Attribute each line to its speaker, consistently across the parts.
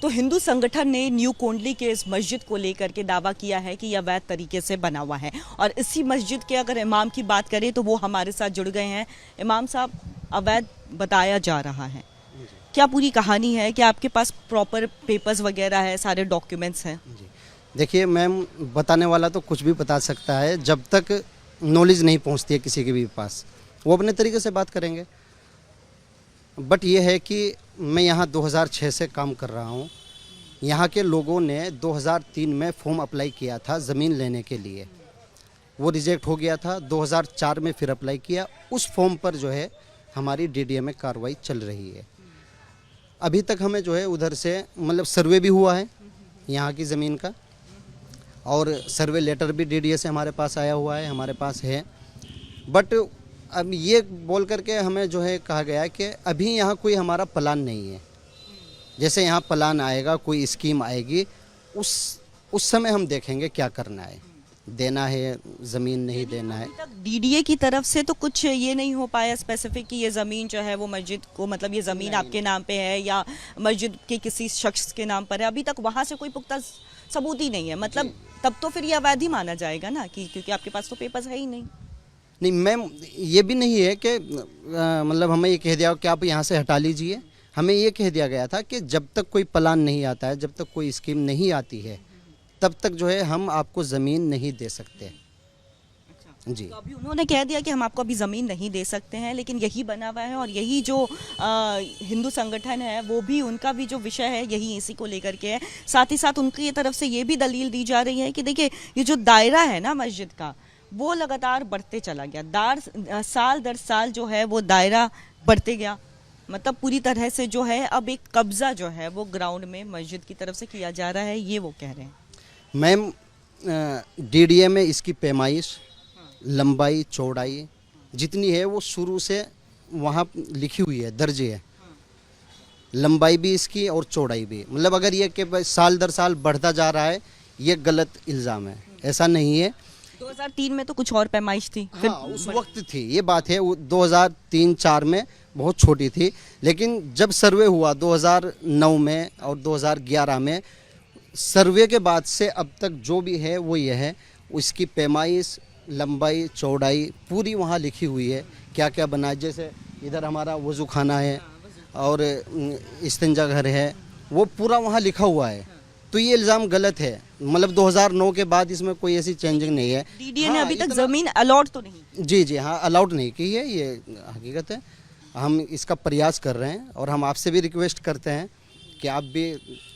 Speaker 1: तो हिंदू संगठन ने न्यू कोंडली के इस मस्जिद को लेकर के दावा किया है कि यह अवैध तरीके से बना हुआ है और इसी मस्जिद के अगर इमाम की बात करें तो वो हमारे साथ जुड़ गए हैं। इमाम साहब, अवैध बताया जा रहा है, क्या पूरी कहानी है? क्या आपके पास प्रॉपर पेपर्स वगैरह है, सारे डॉक्यूमेंट्स हैं?
Speaker 2: देखिए मैम, बताने वाला तो कुछ भी बता सकता है, जब तक नॉलेज नहीं पहुंचती है किसी के भी पास वो अपने तरीके से बात करेंगे। बट ये है कि मैं यहाँ 2006 से काम कर रहा हूँ। यहाँ के लोगों ने 2003 में फॉर्म अप्लाई किया था ज़मीन लेने के लिए, वो रिजेक्ट हो गया था। 2004 में फिर अप्लाई किया, उस फॉर्म पर जो है हमारी डीडीए में कार्रवाई चल रही है। अभी तक हमें जो है उधर से मतलब सर्वे भी हुआ है यहाँ की ज़मीन का, और सर्वे लेटर भी डीडीए से हमारे पास आया हुआ है, हमारे पास है। बट अब ये बोल करके हमें जो है कहा गया है कि अभी यहाँ कोई हमारा प्लान नहीं है। जैसे यहाँ प्लान आएगा, कोई स्कीम आएगी, उस समय हम देखेंगे क्या करना है, देना है ज़मीन, नहीं देना है।
Speaker 1: डीडीए की तरफ से तो कुछ ये नहीं हो पाया स्पेसिफिक कि ये ज़मीन जो है वो मस्जिद को, मतलब ये ज़मीन आपके नाम पे है या मस्जिद के किसी शख्स के नाम पर है। अभी तक वहाँ से कोई पुख्ता सबूत ही नहीं है, मतलब तब तो फिर ये अवैध ही माना जाएगा ना, कि क्योंकि आपके पास तो पेपर्स है ही नहीं।
Speaker 2: नहीं मैम, ये भी नहीं है कि मतलब हमें ये कह दिया कि आप यहाँ से हटा लीजिए। हमें ये कह दिया गया था कि जब तक कोई प्लान नहीं आता है, जब तक कोई स्कीम नहीं आती है, तब तक जो है हम आपको ज़मीन नहीं दे सकते।
Speaker 1: अच्छा।
Speaker 2: जी।
Speaker 1: तो अभी उन्होंने कह दिया कि हम आपको अभी ज़मीन नहीं दे सकते हैं, लेकिन यही बना हुआ है और यही जो हिंदू संगठन है वो भी, उनका भी जो विषय है यही इसी को लेकर के है। साथ ही साथ उनकी तरफ से ये भी दलील दी जा रही है कि देखिए ये जो दायरा है ना मस्जिद का, वो लगातार बढ़ते चला गया। साल दर साल जो है वो दायरा बढ़ते गया, मतलब पूरी तरह से जो है अब एक कब्जा जो है वो ग्राउंड में मस्जिद की तरफ से किया जा रहा है, ये वो कह रहे हैं।
Speaker 2: मैम, डीडीए में इसकी पैमाइश, लंबाई, चौड़ाई जितनी है वो शुरू से वहाँ लिखी हुई है, दर्ज है। लंबाई भी इसकी और चौड़ाई भी, मतलब अगर ये कि साल दर साल बढ़ता जा रहा है, ये गलत इल्ज़ाम है, ऐसा नहीं है।
Speaker 1: 2003 में तो कुछ और पैमाइश थी।
Speaker 2: हाँ, उस वक्त थी, ये बात है। 2003-04 में बहुत छोटी थी, लेकिन जब सर्वे हुआ 2009 में और 2011 में, सर्वे के बाद से अब तक जो भी है वो ये है, उसकी पैमाइश, लंबाई, चौड़ाई पूरी वहाँ लिखी हुई है, क्या क्या बना है। जैसे इधर हमारा वज़ू खाना है और इस्तिंजा घर है, वो पूरा वहाँ लिखा हुआ है। तो ये इल्ज़ाम गलत है, मतलब 2009 के बाद इसमें कोई ऐसी चेंजिंग नहीं है।
Speaker 1: डीडीए ने अभी तक ज़मीन अलॉट तो नहीं।
Speaker 2: जी, हाँ, अलाउड नहीं की है, ये हकीकत है। हम इसका प्रयास कर रहे हैं और हम आपसे भी रिक्वेस्ट करते हैं कि आप भी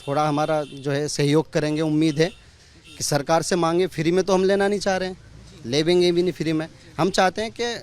Speaker 2: थोड़ा हमारा जो है सहयोग करेंगे। उम्मीद है कि सरकार से मांगे, फ्री में तो हम लेना नहीं चाह रहे हैं, लेंगे भी नहीं फ्री में। हम चाहते हैं कि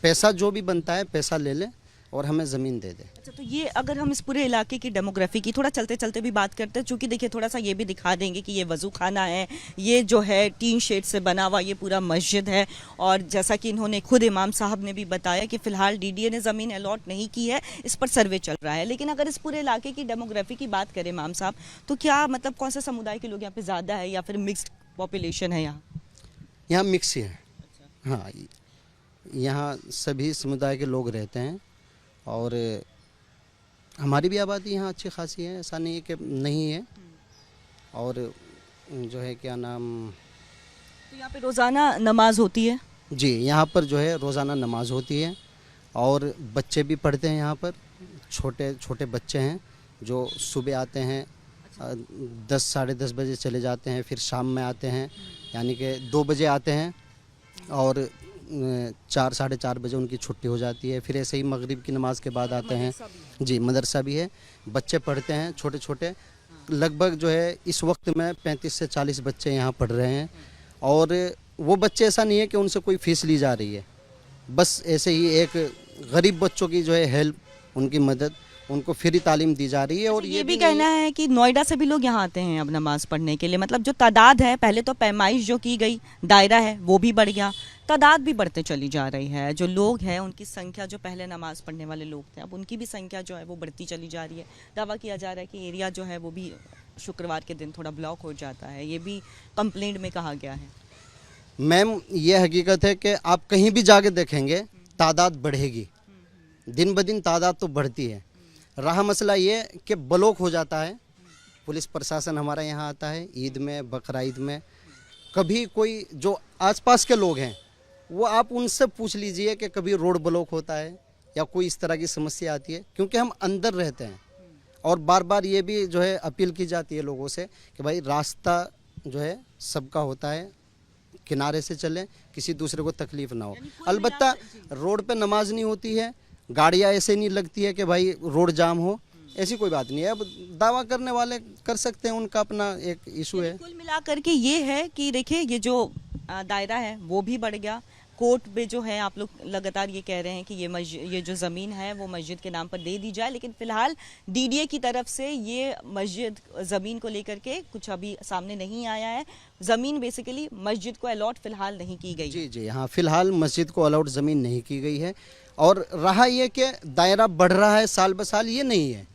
Speaker 2: पैसा जो भी बनता है पैसा ले लें और हमें ज़मीन दे दे।
Speaker 1: अच्छा, तो ये अगर हम इस पूरे इलाके की डेमोग्राफी की थोड़ा चलते चलते भी बात करते हैं, चूँकि देखिए थोड़ा सा ये भी दिखा देंगे कि ये वज़ू खाना है, ये जो है टीन शेड से बना हुआ ये पूरा मस्जिद है। और जैसा कि इन्होंने खुद इमाम साहब ने भी बताया कि फ़िलहाल डीडीए ने ज़मीन अलॉट नहीं की है, इस पर सर्वे चल रहा है। लेकिन अगर इस पूरे इलाके की डेमोग्राफी की बात करें इमाम साहब, तो क्या मतलब कौन से समुदाय के लोग यहाँ पर ज़्यादा है या फिर मिक्सड पॉपुलेशन है यहाँ?
Speaker 2: यहाँ मिक्स ही है। हाँ, यहाँ सभी समुदाय के लोग रहते हैं और हमारी भी आबादी यहाँ अच्छी खासी है, ऐसा नहीं है कि नहीं है। और जो है क्या नाम,
Speaker 1: तो यहाँ पे रोज़ाना नमाज होती है?
Speaker 2: जी, यहाँ पर जो है रोज़ाना नमाज होती है और बच्चे भी पढ़ते हैं यहाँ पर। छोटे छोटे बच्चे हैं जो सुबह आते हैं, 10 साढ़े 10 बजे चले जाते हैं, फिर शाम में आते हैं, यानी कि 2 बजे आते हैं और 4 साढ़े 4 बजे उनकी छुट्टी हो जाती है। फिर ऐसे ही मगरिब की नमाज के बाद आते हैं। जी, मदरसा भी है, बच्चे पढ़ते हैं छोटे छोटे। लगभग जो है इस वक्त में 35 से 40 बच्चे यहाँ पढ़ रहे हैं। और वो बच्चे, ऐसा नहीं है कि उनसे कोई फ़ीस ली जा रही है, बस ऐसे ही एक गरीब बच्चों की जो है हेल्प, उनकी मदद, उनको फ्री तालीम दी जा रही है। और
Speaker 1: ये भी कहना है कि नोएडा से भी लोग यहाँ आते हैं अब नमाज पढ़ने के लिए, मतलब जो तादाद है, पहले तो पैमाइश जो की गई, दायरा है वो भी बढ़ गया, तादाद भी बढ़ते चली जा रही है। जो लोग हैं उनकी संख्या, जो पहले नमाज पढ़ने वाले लोग थे, अब उनकी भी संख्या जो है वो बढ़ती चली जा रही है। दावा किया जा रहा है कि एरिया जो है वो भी शुक्रवार के दिन थोड़ा ब्लॉक हो जाता है, ये भी कंप्लेंट में कहा गया है।
Speaker 2: मैम, ये हकीकत है कि आप कहीं भी जाके देखेंगे तादाद बढ़ेगी, दिन ब दिन तादाद तो बढ़ती है। रहा मसला ये कि ब्लॉक हो जाता है पुलिस प्रशासन हमारा यहाँ आता है ईद में, बकरा ईद में। कभी कोई जो आसपास के लोग हैं वो आप उनसे पूछ लीजिए कि कभी रोड ब्लॉक होता है या कोई इस तरह की समस्या आती है, क्योंकि हम अंदर रहते हैं। और बार बार ये भी जो है अपील की जाती है लोगों से कि भाई रास्ता जो है सबका होता है, किनारे से चलें, किसी दूसरे को तकलीफ ना हो। अलबत्ता रोड पे नमाज नहीं होती है, गाड़ियाँ ऐसे नहीं लगती है कि भाई रोड जाम हो, ऐसी कोई बात नहीं है। अब दावा करने वाले कर सकते हैं, उनका अपना एक इशू है।
Speaker 1: कुल मिलाकर के ये है कि देखिए ये जो दायरा है वो भी बढ़ गया। कोर्ट में जो है आप लोग लगातार ये कह रहे हैं कि ये जो ज़मीन है वो मस्जिद के नाम पर दे दी जाए, लेकिन फिलहाल डीडीए की तरफ से ये मस्जिद ज़मीन को लेकर के कुछ अभी सामने नहीं आया है। ज़मीन बेसिकली मस्जिद को अलॉट फिलहाल नहीं की गई।
Speaker 2: जी जी हाँ, फिलहाल मस्जिद को अलॉट ज़मीन नहीं की गई है। और रहा ये कि दायरा बढ़ रहा है साल ब साल, ये नहीं है।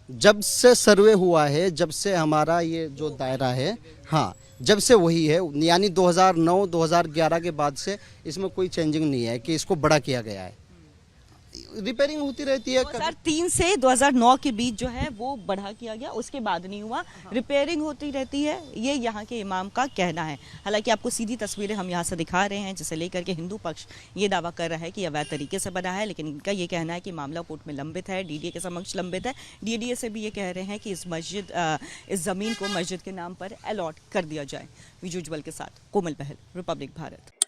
Speaker 2: जब से सर्वे हुआ है, जब से हमारा ये जो दायरा है, हाँ, जब से वही है, यानी 2009-2011 के बाद से इसमें कोई चेंजिंग नहीं है कि इसको बड़ा किया गया है। रिपेयरिंग होती रहती है।
Speaker 1: 2003 से 2009 के बीच जो है वो बढ़ा किया गया, उसके बाद नहीं हुआ, रिपेयरिंग होती रहती है, ये यहाँ के इमाम का कहना है। हालांकि आपको सीधी तस्वीरें हम यहाँ से दिखा रहे हैं, जिसे लेकर के हिंदू पक्ष ये दावा कर रहा है कि अवैध तरीके से बना है, लेकिन इनका ये कहना है कि मामला कोर्ट में लंबित है, डीडीए के समक्ष लंबित है। डीडीए से भी ये कह रहे हैं कि इस ज़मीन को मस्जिद के नाम पर अलॉट कर दिया जाए। विजुअल के साथ कोमल बहल, रिपब्लिक भारत।